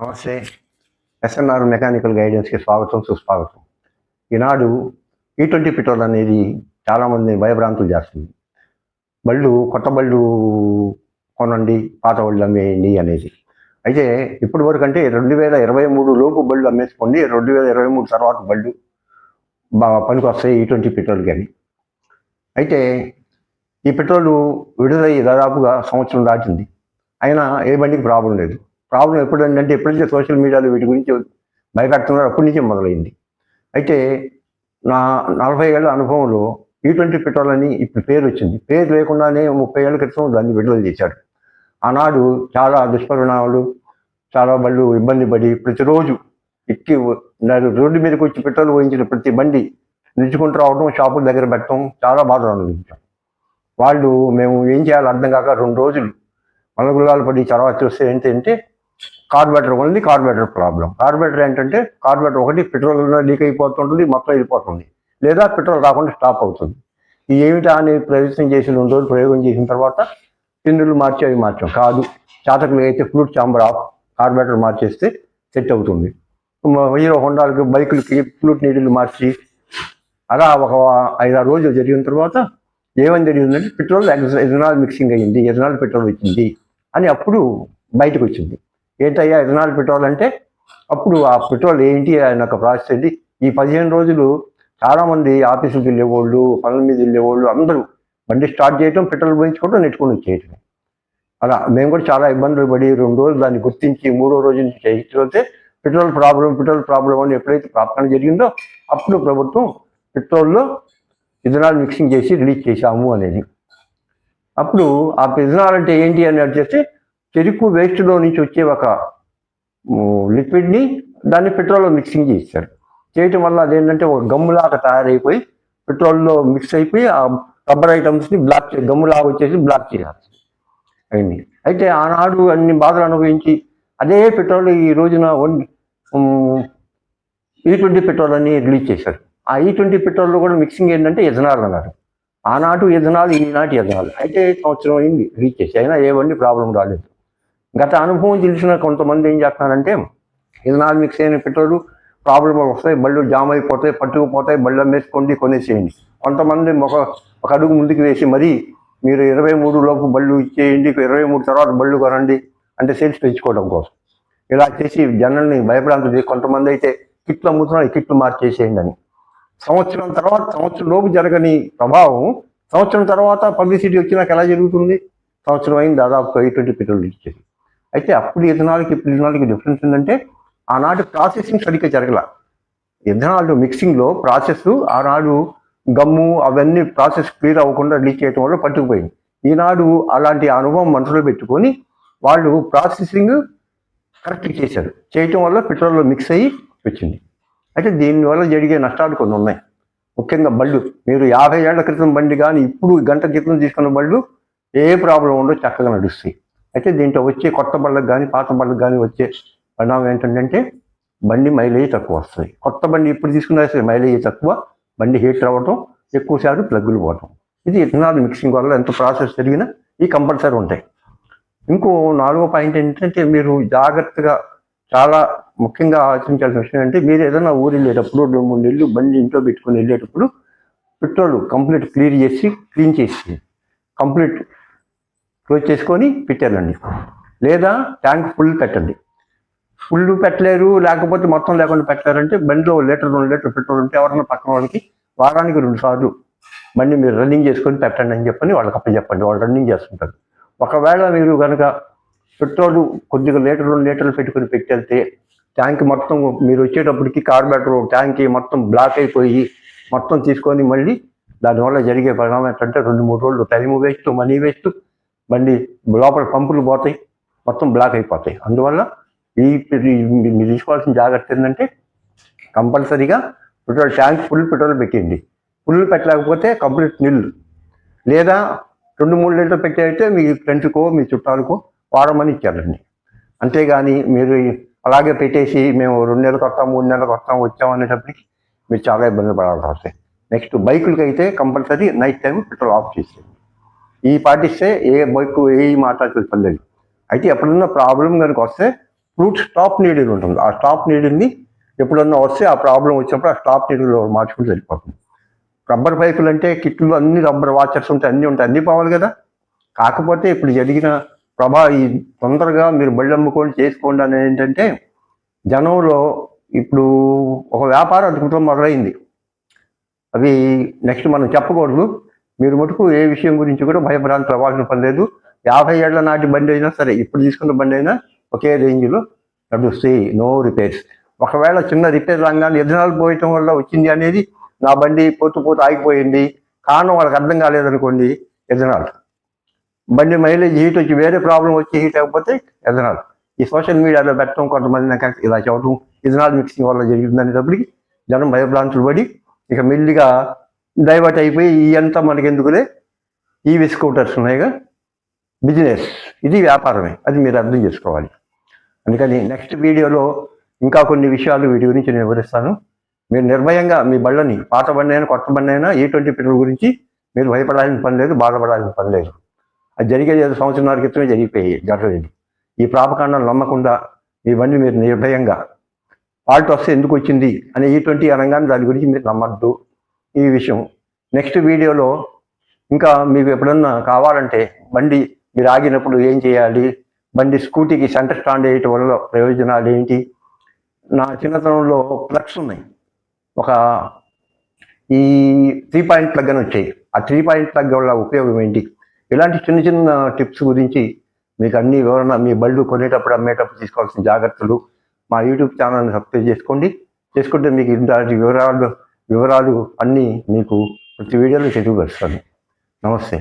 నమస్తే. SNR mechanical గైడెన్స్కి స్వాగతం, సుస్వాగతం. ఈనాడు E20 పెట్రోల్ అనేది చాలామంది భయభ్రాంతులు చేస్తుంది. కొత్త బళ్ళు కొనండి, పాత బళ్ళు అమ్మేయండి అనేది. అయితే ఇప్పటి వరకు అంటే 2023 లోపు బళ్ళు అమ్మేసుకోండి, 2023 తర్వాత బళ్ళు బాగా పనికి వస్తాయి E20 పెట్రోల్ కానీ. అయితే ఈ పెట్రోల్ విడుదలయ్యి దాదాపుగా సంవత్సరం దాటింది, అయినా ఏ బండికి ప్రాబ్లం లేదు. ప్రాబ్లం ఎప్పుడైతే సోషల్ మీడియాలో వీటి గురించి భయపెడుతున్నారో అప్పటి నుంచే మొదలైంది. అయితే నా 40 ఏళ్ల అనుభవంలో E20 పెట్రోల్ అని ఇప్పుడు పేరు వచ్చింది. పేరు లేకుండానే 30 ఏళ్ల క్రితం దాన్ని విడుదల చేశారు. ఆనాడు చాలా దుష్పరిణామాలు, చాలా బళ్ళు ఇబ్బంది పడి ప్రతిరోజు ఎక్కి రోడ్డు మీదకి వచ్చి పెట్రోల్ పోయించిన ప్రతి బండి నిలుచుకుంటూ రావడం, షాపుల దగ్గర పెట్టడం, చాలా బాధలు అనుభవించాం. మేము ఏం చేయాలో అర్థం కాక 2 రోజులు మలగులాలు పడి తర్వాత చూస్తే ఏంటంటే కార్బోరేటర్ ఉంది, కార్బోరేటర్ ప్రాబ్లం. కార్బోరేటర్ ఏంటంటే కార్బోరేటర్ ఒకటి పెట్రోల్ లీక్ అయిపోతుంటుంది, మొత్తం వెళ్ళిపోతుంది, లేదా పెట్రోల్ రాకుండా స్టాప్ అవుతుంది. ఈ ఏమిటా అని ప్రయత్నం చేసి 2 రోజులు ప్రయోగం చేసిన తర్వాత పిందులు మార్చి అవి మార్చాం. కాదు, చాతకులు అయితే ఫ్లూట్ ఛాంబర్ ఆఫ్ కార్బోరేటర్ మార్చేస్తే సెట్ అవుతుంది. హీరో హోండాలకి, బైకులకి ఫ్లూట్ నీడిల్ మార్చి అలా ఒక 5-6 రోజులు జరిగిన తర్వాత ఏమని జరిగిందంటే పెట్రోల్ ఎథనాల్ మిక్సింగ్ అయ్యింది, ఎథనాల్ పెట్రోల్ వచ్చింది అని అప్పుడు బయటకు వచ్చింది. ఏంటయ్యా ఎథనాల్ పెట్రోల్ అంటే? అప్పుడు ఆ పెట్రోల్ ఏంటి అని ఒక ప్రాసెస్ అండి. ఈ 15 రోజులు చాలామంది ఆఫీసుకి వెళ్ళేవాళ్ళు, పనుల మీద వెళ్ళేవాళ్ళు అందరూ బండి స్టార్ట్ చేయటం, పెట్రోల్ పోయించుకోవడం, నెట్టుకొని వచ్చేయటం. అలా మేము కూడా చాలా ఇబ్బందులు పడి 2 రోజులు దాన్ని గుర్తించి 3వ రోజు నుంచి చేయించకపోతే పెట్రోల్ ప్రాబ్లం అని ఎప్పుడైతే ప్రార్థన జరిగిందో అప్పుడు ప్రభుత్వం పెట్రోల్లో ఇథనాల్ మిక్సింగ్ చేసి రిలీజ్ చేశాము అనేది. అప్పుడు ఆ ఇథనాల్ అంటే ఏంటి అని అడిగితే చెరుకు వేస్ట్లో నుంచి వచ్చే ఒక లిక్విడ్ని దాన్ని పెట్రోల్లో మిక్సింగ్ చేశారు. చేయటం వల్ల అదేంటంటే ఒక గమ్ములాగా తయారైపోయి పెట్రోల్లో మిక్స్ అయిపోయి ఆ రబ్బర్ ఐటమ్స్ని గమ్ములాగా వచ్చేసి బ్లాక్ చేయాల్సి అయింది. అయితే ఆనాడు అన్ని బాధలు అనుభవించి అదే పెట్రోల్ ఈ రోజున E20 పెట్రోల్ అని రిలీజ్ చేశారు. ఆ E20 పెట్రోల్లో కూడా మిక్సింగ్ ఏంటంటే ఎథనాల్ అన్నారు. ఆనాటి ఎథనాల్, ఈనాటి ఎథనాల్. అయితే సంవత్సరం అయింది రిలీజ్ చేసి, అయినా ఏవన్నీ ప్రాబ్లం రాలేదు. గత అనుభవం తెలిసిన కొంతమంది ఏం చేస్తున్నారంటే ఎథనాల్ మిక్స్ అయిన పెట్రోల్ ప్రాబ్లం వస్తాయి, బళ్ళు జామ్ అయిపోతాయి, పట్టుకుపోతాయి, బళ్ళు అమ్మేసుకోండి, కొనేసేయండి. కొంతమంది ఒక అడుగు ముందుకు వేసి మరీ మీరు 23 లోపు బళ్ళు ఇచ్చేయండి, 23 తర్వాత బళ్ళు కొనండి అంటే సేల్స్ పెంచుకోవడం కోసం ఇలా చేసి జనాల్ని భయపడాల్సి చేసి కొంతమంది అయితే కిట్లు అమ్ముతున్నారు, ఈ కిట్లు మార్చేసేయండి అని. సంవత్సరం లోపు జరగని ప్రభావం సంవత్సరం తర్వాత పబ్లిసిటీ వచ్చినాక ఎలా జరుగుతుంది? సంవత్సరం అయింది దాదాపు E20 పెట్రోల్ ఇచ్చేది. అయితే అప్పుడు ఇథనాల్కి ఇప్పుడు ఇథనాల్కి డిఫరెన్స్ ఏంటంటే ఆనాడు ప్రాసెసింగ్ సరిగ్గా జరగల. ఇథనాల్ మిక్సింగ్లో ప్రాసెస్ ఆనాడు గమ్ము అవన్నీ ప్రాసెస్ క్లియర్ అవ్వకుండా రిలీజ్ చేయడం వల్ల పట్టుకుపోయింది. ఈనాడు అలాంటి అనుభవం మనసులో పెట్టుకొని వాళ్ళు ప్రాసెసింగ్ కరెక్ట్ చేశారు. చేయటం వల్ల పెట్రోల్లో మిక్స్ అయ్యి వచ్చింది. అయితే దీనివల్ల జరిగే నష్టాలు కొన్ని ఉన్నాయి. ముఖ్యంగా బళ్ళు మీరు 50 ఏళ్ల క్రితం బండి కానీ ఇప్పుడు గంట క్రితం తీసుకున్న బళ్ళు ఏ ప్రాబ్లం ఉండో చక్కగా నడుస్తాయి. అయితే దీంట్లో వచ్చే కొత్త బళ్ళకు కానీ పాత బళ్ళకు కానీ వచ్చే పరిణామం ఏంటంటే బండి మైలేజ్ తక్కువ వస్తుంది. కొత్త బండి ఇప్పుడు తీసుకున్నా సరే మైలేజ్ తక్కువ, బండి హీటర్ అవ్వటం, ఎక్కువసార్లు ప్లగ్గులు పోవటం. ఇది ఇథనాల్ మిక్సింగ్ వల్ల ఎంత ప్రాసెస్ జరిగినా ఈ కంపల్సరీ ఉంటాయి. ఇంకో 4వ పాయింట్ ఏంటంటే మీరు జాగ్రత్తగా చాలా ముఖ్యంగా ఆలోచించాల్సిన విషయం అంటే మీరు ఏదైనా ఊరు వెళ్ళేటప్పుడు 2-3 నెలలు బండి ఇంట్లో పెట్టుకుని వెళ్ళేటప్పుడు పెట్రోల్ కంప్లీట్ క్లీన్ చేసి కంప్లీట్ క్లోజ్ చేసుకొని పెట్టారండి. లేదా ట్యాంక్ ఫుల్ పెట్టండి. ఫుల్ పెట్టలేరు, లేకపోతే మొత్తం లేకుండా పెట్టారంటే బండిలో 1 లీటర్ 2 లీటర్ పెట్రోల్ ఉంటే ఎవరైనా పక్కన వాళ్ళకి వారానికి 2 సార్లు బండి మీరు రన్నింగ్ చేసుకొని పెట్టండి అని చెప్పని వాళ్ళకి అప్పచెప్పండి. వాళ్ళు రన్నింగ్ చేస్తుంటారు. ఒకవేళ మీరు కనుక పెట్రోల్ కొద్దిగా 1 లీటర్ 2 లీటర్లు పెట్టుకుని పెట్టేళ్తే ట్యాంక్ మొత్తం మీరు వచ్చేటప్పటికి కార్బోరేటర్ ట్యాంక్ మొత్తం బ్లాక్ అయిపోయి మొత్తం తీసుకొని మళ్ళీ దానివల్ల జరిగే పరిణామం ఏంటంటే 2-3 రోజులు టైం వేస్ట్, మనీ వేస్ట్, బండి లోపల పంపులు పోతాయి, మొత్తం బ్లాక్ అయిపోతాయి. అందువల్ల మీరు తీసుకోవాల్సిన జాగ్రత్త ఏంటంటే కంపల్సరీగా పెట్రోల్ ట్యాంక్ ఫుల్ పెట్రోల్ పెట్టండి. ఫుల్ పెట్టలేకపోతే కంప్లీట్ నిల్, లేదా 2-3 లీటర్లు పెట్టేస్తే మీ ఫ్రెండ్స్కో మీ చుట్టాలకో వాడమని ఇచ్చారండి. అంతేగాని మీరు అలాగే పెట్టేసి మేము 2 నెలలకు వస్తాం 3 నెలలకు వస్తాం వచ్చాం అనేటప్పటికి మీరు చాలా ఇబ్బందులు పడాల్సి వస్తాయి. నెక్స్ట్ బైకులకి అయితే compulsory night time petrol of చేసేది. ఈ పాటిస్తే ఏ బైక్ ఏ మాట్లాడుతుంది పర్లేదు. అయితే ఎప్పుడన్నా ప్రాబ్లం కనుక వస్తే ఫ్రూట్ స్టాప్ నీడిల్ ఉంటుంది. ఆ స్టాప్ నీడిల్ని ఎప్పుడన్నా వస్తే ఆ ప్రాబ్లం వచ్చినప్పుడు ఆ స్టాప్ నీడిల్ మార్చుకుంటూ వెళ్ళిపోతుంది. రబ్బర్ పైపులు అంటే కిట్లు అన్ని రబ్బర్ వాచర్స్ ఉంటాయి, అన్నీ ఉంటాయి, అన్నీ పోవాలి కదా. కాకపోతే ఇప్పుడు జరిగిన ఈ తొందరగా మీరు బళ్ళు అమ్ముకోండి చేసుకోండి అనేది ఏంటంటే జనంలో ఇప్పుడు ఒక వ్యాపారం అతుకుతో మొదలైంది. అవి నెక్స్ట్ మనం చెప్పకూడదు. మీరు మటుకు ఏ విషయం గురించి కూడా భయభ్రాంతులు అవ్వాల్సిన పని లేదు. 50 ఏళ్ల నాటి బండి అయినా సరే, ఇప్పుడు తీసుకున్న బండి అయినా ఒకే రేంజ్లో నడుస్తాయి, నో రిపేర్స్. ఒకవేళ చిన్న రిపేర్ రంగాన్ని ఎథనాల్ పోయటం వల్ల వచ్చింది అనేది, నా బండి పోతూ ఆగిపోయింది, కారణం వాళ్ళకి అర్థం కాలేదనుకోండి, ఎథనాల్. బండి మైలేజ్ హీట్ వచ్చి వేరే ప్రాబ్లం వచ్చి హీట్ అయిపోతే ఎథనాల్. ఈ సోషల్ మీడియాలో పెట్టడం, కొంతమంది ఇలా చెప్పడం ఎథనాల్ మిక్సింగ్ వల్ల జరిగింది అనేటప్పటికి జనం భయభ్రాంతులు పడి ఇక మెల్లిగా డైవర్ట్ అయిపోయి ఇదంతా మనకెందుకులే, ఈవీ స్కూటర్స్ ఉన్నాయిగా, బిజినెస్, ఇది వ్యాపారమే, అది మీరు అర్థం చేసుకోవాలి. అందుకని నెక్స్ట్ వీడియోలో ఇంకా కొన్ని విషయాలు వీటి గురించి నేను వివరిస్తాను. మీరు నిర్భయంగా మీ బళ్ళని, పాత బండి అయినా కొత్త బండి అయినా E20 పెట్రోల్ గురించి మీరు భయపడాల్సిన పని లేదు, బాధపడాల్సిన పని లేదు. అది జరిగేది 5 సంవత్సరాల క్రితమే జరగలేదు. ఈ ప్రాపకాండం నమ్మకుండా మీ బండి మీరు నిర్భయంగా ఫాల్ట్ వస్తే ఎందుకు వచ్చింది అని E20 అనగానే దాని గురించి మీరు నమ్మద్దు. ఈ విషయం నెక్స్ట్ వీడియోలో ఇంకా మీకు ఎప్పుడన్నా కావాలంటే బండి మీరు ఆగినప్పుడు ఏం చేయాలి, బండి స్కూటీకి సెంటర్ స్టాండ్ వేయటం వల్ల ప్రయోజనాలు ఏంటి, నా చిన్నతనంలో ప్లగ్స్ ఉన్నాయి, ఒక ఈ 3 పాయింట్ ప్లగ్ అని వచ్చాయి, ఆ 3 పాయింట్ ప్లగ్ వల్ల ఉపయోగం ఏంటి, ఇలాంటి చిన్న టిప్స్ గురించి మీకు అన్ని వివరణ, మీ బళ్ళు కొనేటప్పుడు అమ్మేటప్పుడు తీసుకోవాల్సిన జాగ్రత్తలు మా యూట్యూబ్ ఛానల్ని సబ్స్క్రైబ్ చేసుకుంటే మీకు ఇలాంటి వివరాలు అన్నీ మీకు ప్రతి వీడియోలో తెలియపరుస్తాను. నమస్తే.